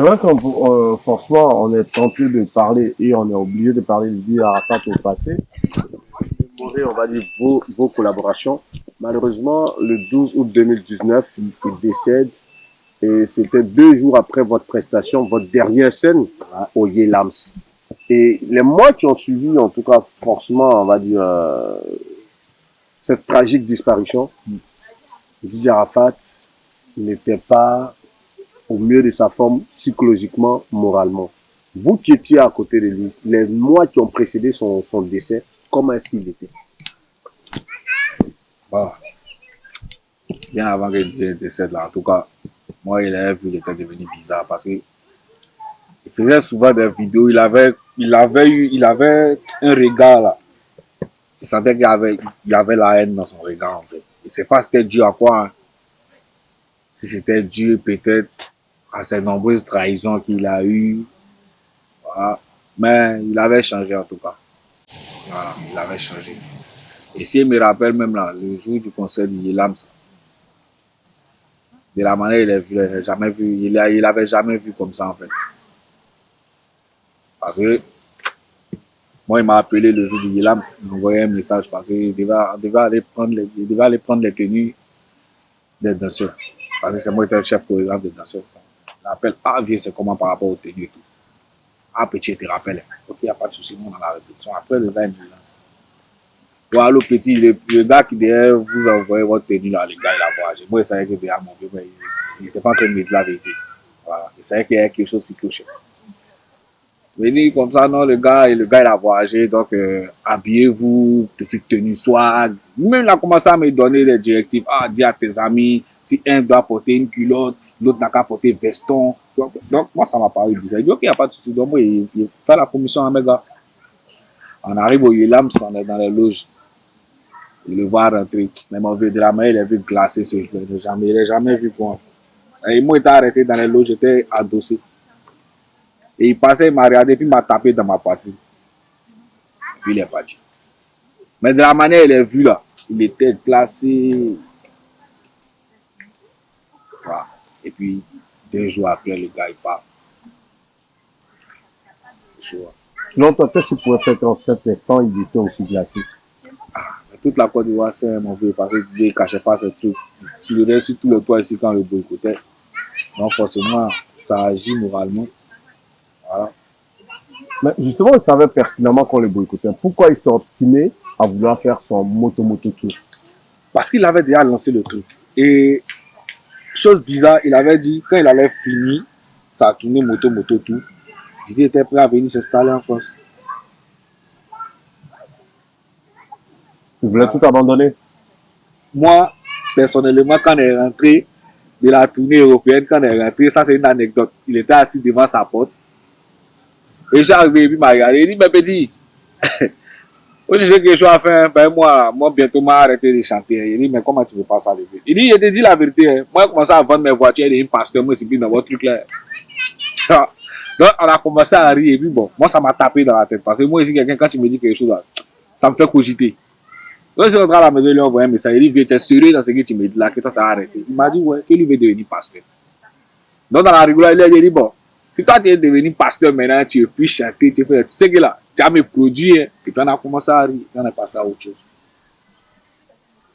c'est vrai qu'on forcément, on est tenté de parler et on est obligé de parler de vie Arafat au passé. Mémorer, on va dire, vos collaborations. Malheureusement, le 12 août 2019, il décède et c'était 2 jours après votre prestation, votre dernière scène au Yelams. Et les mois qui ont suivi, en tout cas, forcément, on va dire, cette tragique disparition, Didier Arafat n'était pas au mieux de sa forme psychologiquement, moralement. Vous qui étiez à côté de lui, les mois qui ont précédé son décès, comment est-ce qu'il était? Bon, bien avant qu'il décède là, en tout cas, moi, il avait vu, il était devenu bizarre parce que il faisait souvent des vidéos, il avait un regard là. Tu sentais il y avait la haine dans son regard en fait. Je ne sais pas si c'était dû à quoi, hein. Si c'était dû peut-être à ces nombreuses trahisons qu'il a eues. Voilà. Mais il avait changé en tout cas. Voilà, il avait changé. Et si je me rappelle même là, le jour du concert du Yelams, de la manière il l'avait jamais vu, il avait jamais vu comme ça en fait. Parce que moi, il m'a appelé le jour du Yelams, il m'a envoyé un message parce qu'il devait aller prendre les tenues des danseurs. Parce que c'est moi qui étais le chef chorégraphe des danseurs. Il m'appelle, ah viens, c'est comment par rapport aux tenues et tout. Ah petit, je te rappelle. Ok, il n'y a pas de souci, nous on a la répétition. Après, le gars, il me lance. Ouais, allô petit, le gars qui derrière vous a envoyé votre tenue là, le gars, il a voyagé. Moi, il savait que derrière mon vieux, mais il n'était pas en train de me dire la vérité. Voilà. Il savait qu'il y avait quelque chose qui clochait. Venir comme ça, non, le gars, il a voyagé, donc habillez-vous, petite tenue swag. Même il a commencé à me donner des directives. Ah, dis à tes amis, si un doit porter une culotte, l'autre n'a qu'à porter veston. Donc, moi, ça m'a paru bizarre. Il dit, ok, il n'y a pas de souci. Donc, moi, il fait la commission à mes gars. On arrive au Yelams, on est dans les loges. Il le voit rentrer. Même on veut de la main, il a vu glacer ce jour. Il n'a jamais vu quoi. Et moi, j'étais arrêté dans les loges, j'étais adossé. Et il passait, il m'a regardé, puis il m'a tapé dans ma poitrine. Puis il est parti. Mais de la manière il est vu là, il était placé. Voilà. Et puis, 2 jours après, le gars, il part. Selon toi, qu'est-ce qu'il pouvait faire en cet instant, il était aussi glacé? Mais toute la Côte d'Ivoire, c'est mon vieux, parce qu'il disait qu'il ne cachait pas ce truc. Il le reste sur tout le toit ici quand le boycottait. Donc, forcément, ça agit moralement. Voilà. Mais justement, il savait pertinemment qu'on le boycottait. Pourquoi il s'est obstiné à vouloir faire son moto tour? Parce qu'il avait déjà lancé le truc. Et, chose bizarre, il avait dit, quand il allait finir sa tournée moto tout, Didier était prêt à venir s'installer en France. Il voulait tout abandonner. Moi, personnellement, quand on est rentré de la tournée européenne, quand on est rentré, ça c'est une anecdote. Il était assis devant sa porte. Et j'ai arrivé, et puis il m'a regardé. Il dit, mais petit, j'ai quelque chose à faire. Ben moi bientôt, je vais arrêter de chanter. Il dit, mais comment tu veux pas ça? Il dit, je te dis la vérité. Hein. Moi, j'ai commencé à vendre mes voitures. Il dit, parce que moi, c'est plus dans votre truc là. Donc, on a commencé à rire. Et puis bon, moi, ça m'a tapé dans la tête. Parce que moi, ici, quelqu'un, quand tu me dis quelque chose, là, ça me fait cogiter. Quand je suis rentré à la maison, il lui a envoyé un message. Il dit, viens, tu es sérieux dans ce que tu me dis là, que toi, t'as arrêté. Il m'a dit, ouais, que lui veut devenir pasteur. Donc, dans la rigolade, il a dit, bon, si toi, tu es devenu pasteur maintenant, tu peux chanter, tu sais que là, tu as mes produits. Hein. Et puis, on a commencé à rire. On est passé à autre chose.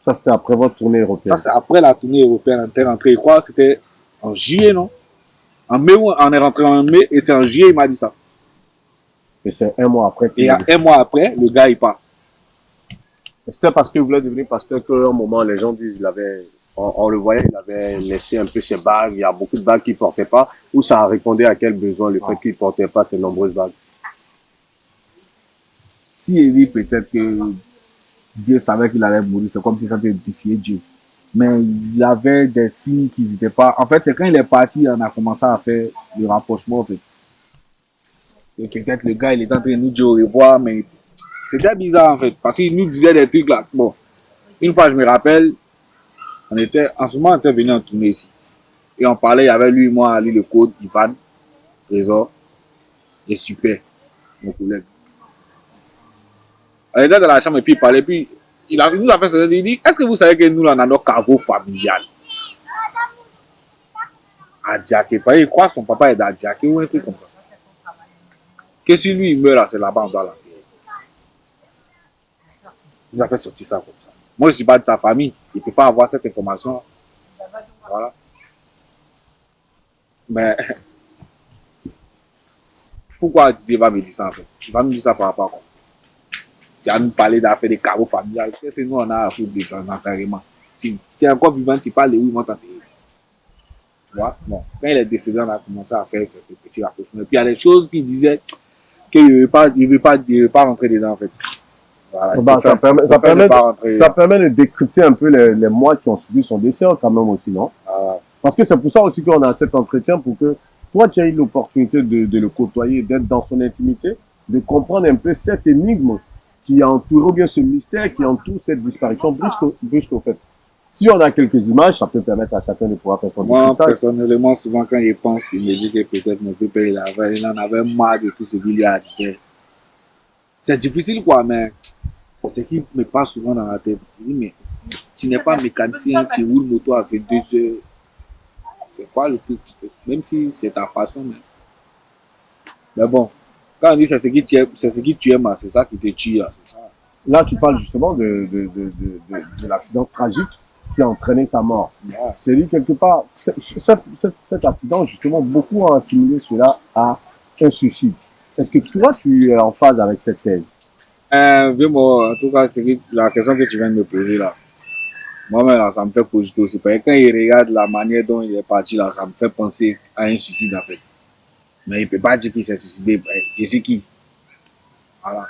Ça, c'était après votre tournée européenne. Ça, c'est après la tournée européenne. On était rentré, je crois, c'était en juillet, non? En mai, on est rentré en mai, et c'est en juillet, il m'a dit ça. Et c'est un mois après. Et un mois après, le gars, il part. C'était parce qu'il voulait devenir pasteur qu'à un moment, les gens disent, on le voyait, il avait laissé un peu ses bagues. Il y a beaucoup de bagues qu'il ne portait pas. Ou ça répondait à quel besoin le fait qu'il ne portait pas ces nombreuses bagues? Si il dit peut-être que Dieu savait qu'il allait mourir, c'est comme si ça défiait Dieu. Mais il y avait des signes qui n'étaient pas. En fait, c'est quand il est parti, on a commencé à faire le rapprochement. En fait. Et peut-être le gars, il est en train de nous dire au revoir, mais c'était bizarre en fait, parce qu'il nous disait des trucs là. Bon, une fois, je me rappelle, en ce moment, on était venu en tournée ici. Et on parlait, il y avait lui, moi, lui, le code, Ivan, Trésor, et Super, mon collègue. On était dans la chambre et puis il parlait, puis il nous a fait ça, il dit, est-ce que vous savez que nous, là, on a nos caveaux familiales? à Diaké. Il croit que son papa est à Diaké ou un truc comme ça. Que si lui il meurt là, c'est là-bas, on doit l'enterrer. Il a fait sortir ça comme ça. Moi, je ne suis pas de sa famille. Il ne peut pas avoir cette information. Voilà. Mais pourquoi Didier va me dire ça en fait? Il va me dire ça par rapport à quoi? Tu vas nous parler d'affaires de carreaux familiales. Qu'est-ce que nous on a à foutre de ton enterrement? Tu es encore vivant, tu parles de où ils vont t'enterrer. Tu vois? Bon, quand il est décédé, on a commencé à faire quelques petits rapprochements. Et puis il y a des choses qu'il disait qu'il ne veut pas rentrer dedans en fait. Voilà, Bah, ça permet de décrypter un peu les mois qui ont suivi son décès quand même aussi, non? Parce que c'est pour ça aussi qu'on a cet entretien, pour que toi, tu aies eu l'opportunité de le côtoyer, d'être dans son intimité, de comprendre un peu cette énigme qui entoure, ou bien ce mystère qui entoure cette disparition brusque au fait. Si on a quelques images, ça peut permettre à chacun de pouvoir faire son Moi, personnellement, souvent, quand il pense, il me dit que peut-être mon vieux père, il en avait marre de tout ce qu'il lui a dit. C'est difficile, quoi, mais c'est ce qui me passe souvent dans la tête. Je dis, mais tu n'es pas mécanicien, tu roules moto à 22 heures. C'est quoi le truc? Même si c'est ta passion, mais bon, quand on dit c'est ce qui tu aimes, c'est ça qui te tue. Là, tu parles justement de l'accident tragique qui a entraîné sa mort. Yeah. C'est dit quelque part, cet accident, justement, beaucoup ont assimilé cela à un suicide. Est-ce que toi, tu es en phase avec cette thèse? Moi, en tout cas, la question que tu viens de me poser là, moi-même, là, ça me fait cogiter aussi. Parce que quand il regarde la manière dont il est parti, là, ça me fait penser à un suicide, en fait. Mais il ne peut pas dire qu'il s'est suicidé. Et c'est qui? Voilà.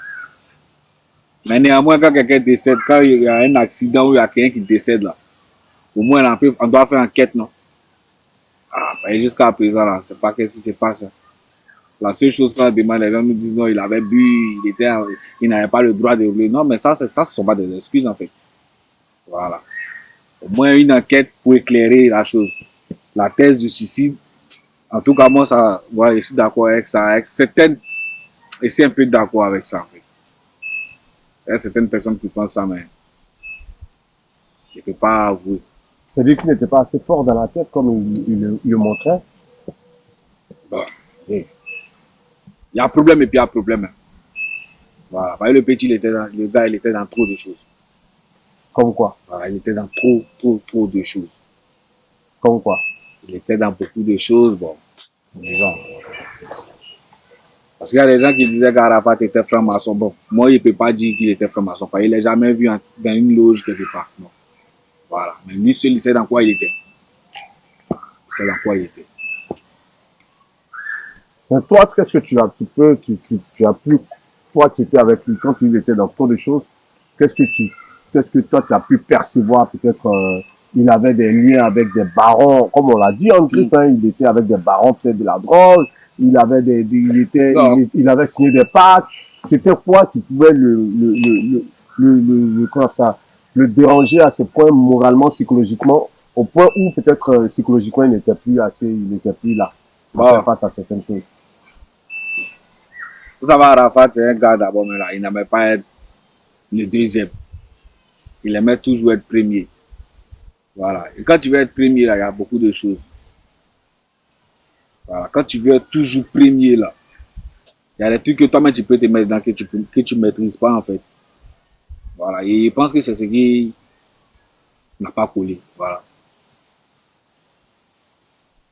Mais néanmoins, quand quelqu'un décède, quand il y a un accident où il y a quelqu'un qui décède, là, au moins, on doit faire enquête, non? Jusqu'à présent, là, c'est pas qu'est-ce qui se passe. La seule chose qu'on demande, les gens nous disent non, il avait bu, il n'avait pas le droit de rouler. Non, mais ça, ce ne sont pas des excuses, en fait. Voilà. Au moins une enquête pour éclairer la chose. La thèse du suicide, en tout cas, moi, je suis d'accord avec ça. Avec certaines, je suis un peu d'accord avec ça, en fait. Il y a certaines personnes qui pensent ça, mais je ne peux pas avouer. C'est-à-dire qu'il n'était pas assez fort dans la tête comme il le montrait. Bon, oui. Il y a un problème et puis il y a un problème. Voilà. Le petit, le gars, il était dans trop de choses. Comme quoi? Voilà, il était dans trop de choses. Comme quoi? Il était dans beaucoup de choses, bon, disons. Parce qu'il y a des gens qui disaient qu'Arafat était franc-maçon. Bon, moi, il ne peut pas dire qu'il était franc-maçon. Il ne l'a jamais vu dans une loge quelque part. Non. Voilà. Mais lui seul, il sait dans quoi il était. Il sait dans quoi il était. Mais toi, qu'est-ce que tu as pu, toi qui étais avec lui, quand il était dans trop de choses, qu'est-ce que toi tu as pu percevoir? Peut-être il avait des liens avec des barons, comme on l'a dit en griffe, hein, il était avec des barons peut-être de la drogue, il avait signé des pactes. C'était quoi qui pouvait le déranger à ce point moralement, psychologiquement, au point où peut-être psychologiquement il n'était plus là pour faire face à certaines choses. Vous savez, Arafat, c'est un gars d'abord, mais là, il n'aimait pas être le deuxième. Il aimait toujours être premier. Voilà. Et quand tu veux être premier, là, il y a beaucoup de choses. Voilà. Quand tu veux être toujours premier, là, il y a des trucs que toi-même tu peux te mettre dans que tu ne maîtrises pas, en fait. Voilà. Et je pense que c'est ce qui n'a pas collé. Voilà.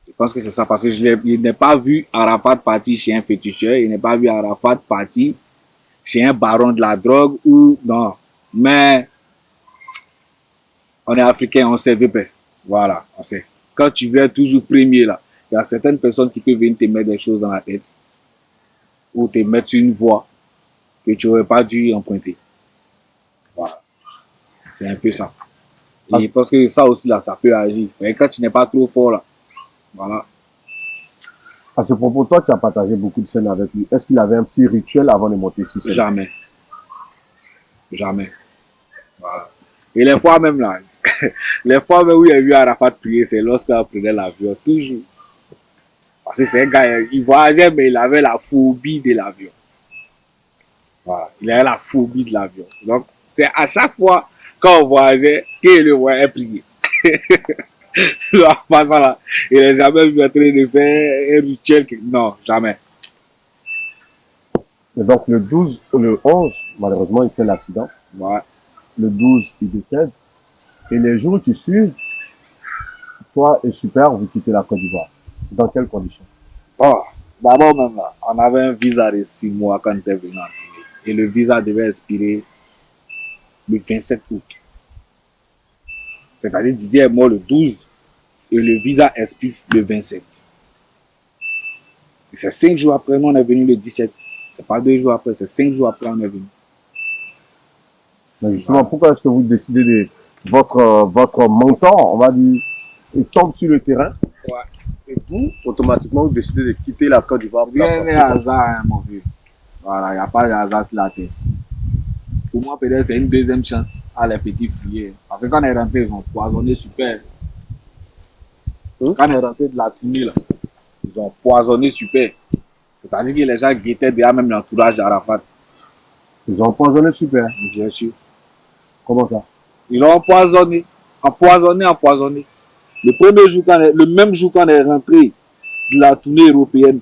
Je pense que c'est ça, parce que je n'ai pas vu Arafat partir chez un féticheur, je n'ai pas vu Arafat partir chez un baron de la drogue ou non. Mais on est africain, on sait VP. Voilà, on sait. Quand tu veux être toujours premier là, il y a certaines personnes qui peuvent venir te mettre des choses dans la tête ou te mettre sur une voie que tu n'aurais pas dû emprunter. Voilà. C'est un peu ça. Et parce que ça aussi là, ça peut agir. Mais quand tu n'es pas trop fort là, voilà. À ce propos, toi, tu as partagé beaucoup de scènes avec lui. Est-ce qu'il avait un petit rituel avant de monter sur scène? Jamais. Jamais. Voilà. Et les fois même là, les fois même où il a vu Arafat prier, c'est lorsqu'il prenait l'avion, toujours. Parce que c'est un gars, il voyageait, mais il avait la phobie de l'avion. Voilà. Il avait la phobie de l'avion. Donc, c'est à chaque fois, quand on voyageait, qu'il le voyait prier. Sur la passant là. Il n'a jamais vu en train de faire un rituel. Non, jamais. Et donc, le 12 ou le 11, malheureusement, il fait l'accident. Ouais. Le 12, il décède. Et les jours qui suivent, toi et Super, vous quittez la Côte d'Ivoire. Dans quelles conditions? Oh, d'abord même là, on avait un visa de 6 mois quand on était venu en tournée. Et le visa devait expirer le 27 août. C'est-à-dire Didier est mort le 12 et le visa expire le 27. Et c'est 5 jours après, nous on est venu le 17. C'est pas 2 jours après, c'est 5 jours après on est venu. Mais justement, pourquoi est-ce que vous décidez de votre mentor, on va dire, il tombe sur le terrain? Ouais. Et vous, automatiquement, vous décidez de quitter la Côte d'Ivoire. Rien n'est hasard, hein, mon vieux. Voilà, il n'y a pas de hasard sur la terre. Pour moi, peut-être c'est une deuxième chance à les petits fuyers. Parce que quand on est rentré, ils ont poisonné super. Quand on est rentré de la tournée, là, Ils ont poisonné super. C'est-à-dire que les gens guettaient déjà même l'entourage d'Arafat. Ils ont empoisonné Super. Bien sûr. Comment ça? Ils l'ont empoisonné. Empoisonné. Le premier jour, le même jour qu'on est rentré de la tournée européenne,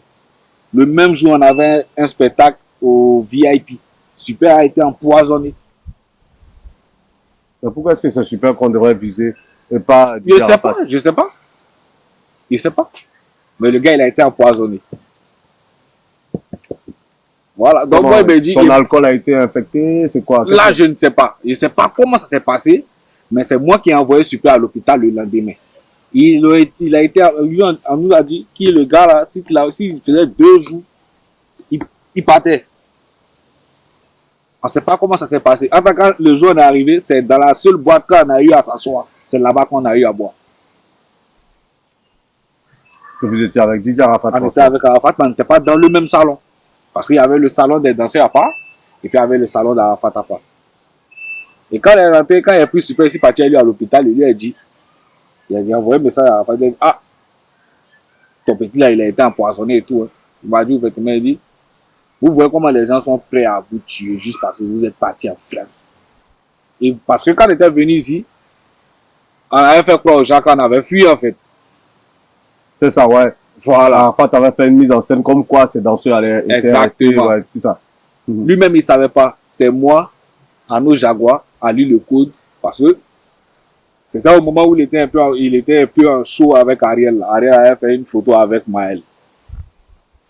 le même jour, on avait un spectacle au VIP. Super a été empoisonné. Mais pourquoi est-ce que c'est Super qu'on devrait viser et pas Je sais pas. Mais le gars, il a été empoisonné. Voilà. Donc, moi, il me dit. Son alcool a été infecté, c'est quoi? Là, je ne sais pas. Je ne sais pas comment ça s'est passé, mais c'est moi qui ai envoyé Super à l'hôpital le lendemain. Il a été, on nous a dit que le gars là, s'il faisait 2 jours, il partait. On ne sait pas comment ça s'est passé. En tout cas, le jour où on est arrivé, c'est dans la seule boîte qu'on a eu à s'asseoir. C'est là-bas qu'on a eu à boire. Que vous étiez avec Didier Arafat? On était avec Arafat, mais on n'était pas dans le même salon. Parce qu'il y avait le salon des danseurs à part, et puis il y avait le salon d'Arafat à part. Et quand il est rentré, quand il a pris Super ici, parti à l'hôpital, il lui a dit, il a envoyé un message à Arafat, il a dit, ah, ton petit là, il a été empoisonné et tout. Hein. Il m'a dit, effectivement, il dit, vous voyez comment les gens sont prêts à vous tuer juste parce que vous êtes parti en France. Et parce que quand on était venu ici, on avait fait croire aux gens qu'on avait fui en fait. C'est ça, ouais. Voilà. Arafat avait fait une mise en scène comme quoi ces danseurs allaient. Exactement. Ouais, c'est ça. Lui-même, il ne savait pas. C'est moi, Arnaud Jaguar, à lui le code. Parce que c'était au moment où il était un peu en show avec Ariel. Ariel avait fait une photo avec Maël.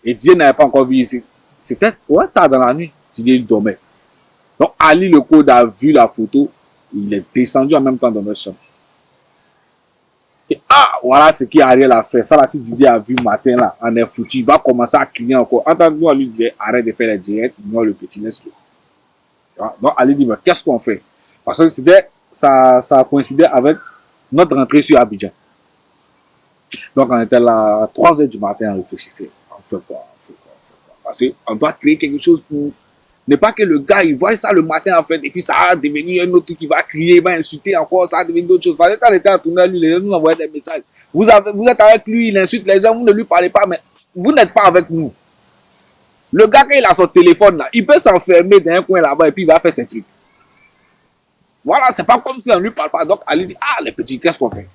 Et Didier n'avait pas encore vu ici. C'était tard dans la nuit. Didier, il dormait. Donc, Ali le code a vu la photo. Il est descendu en même temps dans notre chambre. Et voilà ce qu'Ariel a fait. Ça là, si Didier a vu matin là, on est foutu. Il va commencer à crier encore. Entendez, nous, on lui disait, arrête de faire les directs. Moi, le petit, laisse-le. Donc, Ali dit, mais qu'est-ce qu'on fait? Parce que ça coïncidait avec notre rentrée sur Abidjan. Donc, on était là à 3 h du matin, on réfléchissait. On fait quoi? Parce qu'on doit créer quelque chose pour ne pas que le gars, il voit ça le matin, en fait, et puis ça va devenir un autre qui va crier, il va insulter encore, ça va devenir d'autres choses. Parce que quand on était en tournée, lui, les gens nous envoyaient des messages. Vous êtes avec lui, il insulte les gens, vous ne lui parlez pas, mais vous n'êtes pas avec nous. Le gars, quand il a son téléphone, là, il peut s'enfermer dans un coin là-bas et puis il va faire ses trucs. Voilà, c'est pas comme si on ne lui parle pas. Donc, Ali dit, les petits, qu'est-ce qu'on fait?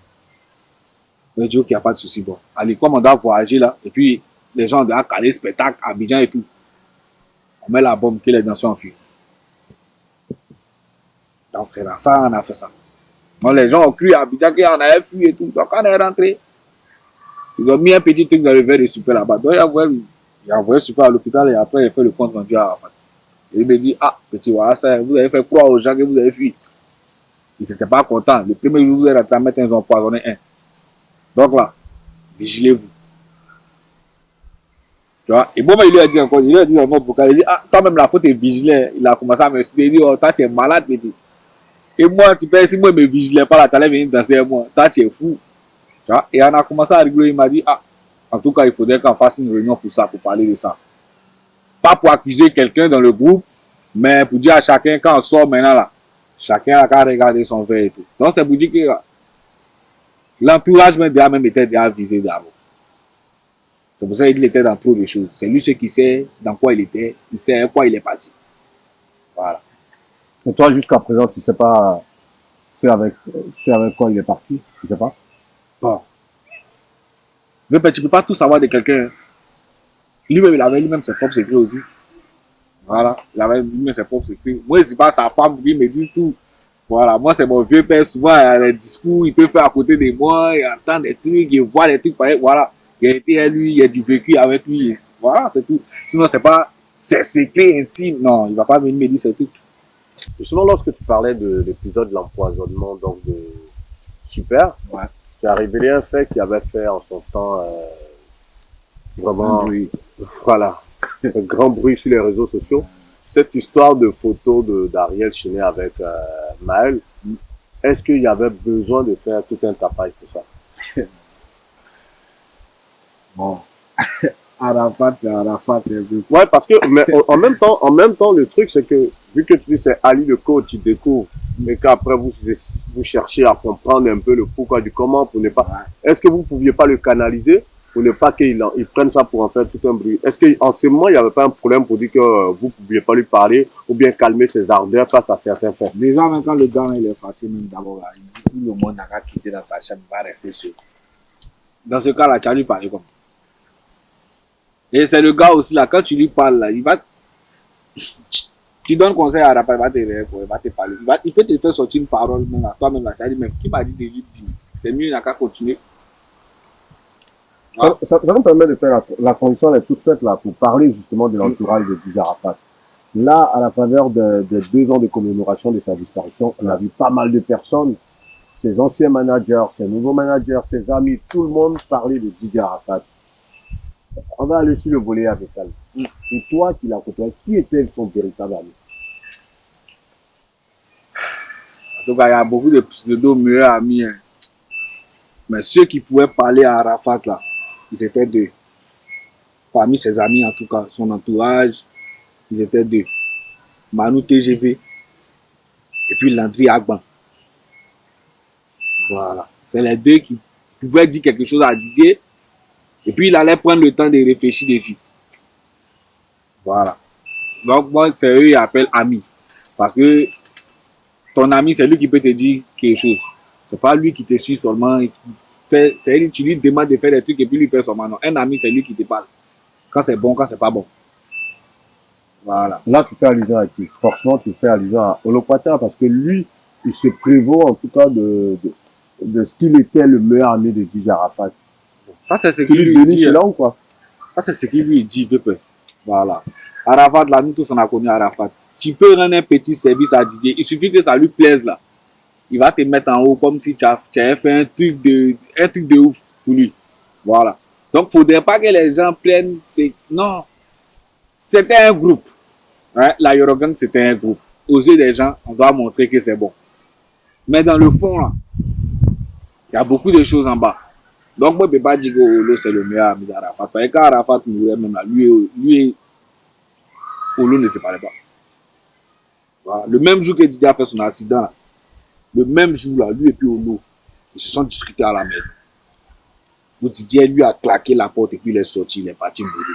Il dit, ok, il n'y a pas de souci. Bon, allez, comme on doit voyager là, et puis les gens doivent caler spectacle, Abidjan et tout. On met la bombe que les danseurs ont fui. Donc, c'est dans ça qu'on a fait ça. Donc, les gens ont cru à Abidjan qu'on avait fui et tout. Donc, quand on est rentré, ils ont mis un petit truc dans le verre de Super là-bas. Donc, il a envoyé Super à l'hôpital et après, il a fait le compte rendu à Arafat. Et il me dit, petit, voilà ça, vous avez fait croire aux gens que vous avez fui. Ils n'étaient pas contents. Le premier jour, vous êtes rentré à mettre, ils ont empoisonné un. Donc là, vigilez-vous. Tu vois? Et bon, il lui a dit encore, il lui a dit en mode vocal, il dit, toi-même la faute est vigilé. Il a commencé à me citer, il dit, toi tu es malade, petit. Et moi, tu peux, si moi je me vigilais pas là, tu allais venir danser avec moi. Toi tu es fou. Tu vois? Et on a commencé à rigoler, il m'a dit, en tout cas, il faudrait qu'on fasse une réunion pour ça, pour parler de ça. Pas pour accuser quelqu'un dans le groupe, mais pour dire à chacun, quand on sort maintenant là, chacun a qu'à regarder son verre et tout. Donc c'est pour dire que l'entourage même était déjà visé d'abord. C'est pour ça qu'il était dans trop de choses. C'est lui ce qui sait dans quoi il était, il sait à quoi il est parti. Voilà. Et toi, jusqu'à présent, tu ne sais pas c'est avec quoi il est parti, tu ne sais pas? Bon. Mais ben, tu peux pas tout savoir de quelqu'un. Hein. Lui-même, il avait lui-même ses propres secrets aussi. Voilà. Il avait lui-même ses propres secrets. Moi, c'est pas sa femme qui me dit tout. Voilà. Moi, c'est mon vieux père. Souvent, il y a des discours, il peut faire à côté de moi, il entend des trucs, il voit des trucs pareils. Voilà. Il a été à lui, il a du vécu avec lui. Voilà, c'est tout. Sinon, c'est pas ses secrets intimes. Non, il va pas venir me dire ces trucs. Justement, lorsque tu parlais de l'épisode de l'empoisonnement, donc de Super, Ouais. tu as révélé un fait qui avait fait en son temps vraiment, voilà, un grand bruit sur les réseaux sociaux. Cette histoire de photo d'Ariel Chenet avec Maël, est-ce qu'il y avait besoin de faire tout un tapage pour ça? Bon. Arafat, c'est Arafat. Ouais, parce que, mais en même temps, le truc, c'est que, vu que tu dis c'est Ali le coach qui découvre, mais qu'après vous cherchez à comprendre un peu le pourquoi du comment pour ne pas, est-ce que vous pouviez pas le canaliser pour ne pas qu'il prenne ça pour en faire tout un bruit? Est-ce qu'en ce moment, il n'y avait pas un problème pour dire que vous pouviez pas lui parler ou bien calmer ses ardeurs face à certains faits? Déjà, même quand le gars il est fâché, même d'abord, il dit tout le monde n'a qu'à quitter dans sa chambre, il va rester seul. Dans ce cas-là, tu as lui parlé comme. Et c'est le gars aussi là, quand tu lui parles là, il va. Tu donnes conseil à Arafat, il va te parler. Il peut te faire sortir une parole même à toi-même là. Tu as dit, même qui m'a dit de lui dire? C'est mieux, il n'a qu'à continuer. Ouais. Ça nous permet de faire la condition est toute faite là pour parler justement de l'entourage de Didier Arafat. Là, à la faveur des 2 ans de commémoration de sa disparition, on a vu pas mal de personnes, ses anciens managers, ses nouveaux managers, ses amis, tout le monde parler de Didier Arafat. On va aller sur le volet amical. Et toi qui l'as côtoyé, qui était son véritable ami? En tout cas, il y a beaucoup de pseudo meilleurs amis. Hein. Mais ceux qui pouvaient parler à Arafat là, ils étaient 2. Parmi ses amis en tout cas, son entourage, ils étaient 2. Manu TGV et puis Landry Agban. Voilà. C'est les 2 qui pouvaient dire quelque chose à Didier et puis il allait prendre le temps de réfléchir dessus. Voilà. Donc moi, c'est eux qui appellent amis. Parce que ton ami, c'est lui qui peut te dire quelque chose. C'est pas lui qui te suit seulement. C'est-à-dire tu lui demandes de faire des trucs et puis lui fait seulement. Non. Un ami, c'est lui qui te parle. Quand c'est bon, quand c'est pas bon. Voilà. Là, tu fais allusion à qui? Forcément, tu fais allusion à Olopatia parce que lui, il se prévaut en tout cas de ce qu'il était le meilleur ami de Didier Arafat. Ça, c'est ce qu'il lui dit. Là ou quoi? Ça, c'est ce qu'il lui dit. Voilà. Arafat, là, nous tous, on a connu Arafat. Tu peux rendre un petit service à Didier. Il suffit que ça lui plaise, là. Il va te mettre en haut comme si tu avais fait un truc de ouf pour lui. Voilà. Donc, il ne faudrait pas que les gens prennent. Non. C'était un groupe. Hein? La Yorogang, c'était un groupe. Aux yeux des gens, on doit montrer que c'est bon. Mais dans le fond, là, il y a beaucoup de choses en bas. Donc, moi, je ne peux pas dire que Olo, c'est le meilleur ami d'Arafat. Parce que quand Arafat mourait, même là, lui et Olo ne se parlaient pas. Voilà. Le même jour que Didier a fait son accident, là, le même jour, là, lui et puis Olo, ils se sont discutés à la maison. Donc, Didier, lui, a claqué la porte et puis il est sorti, il est parti mourir.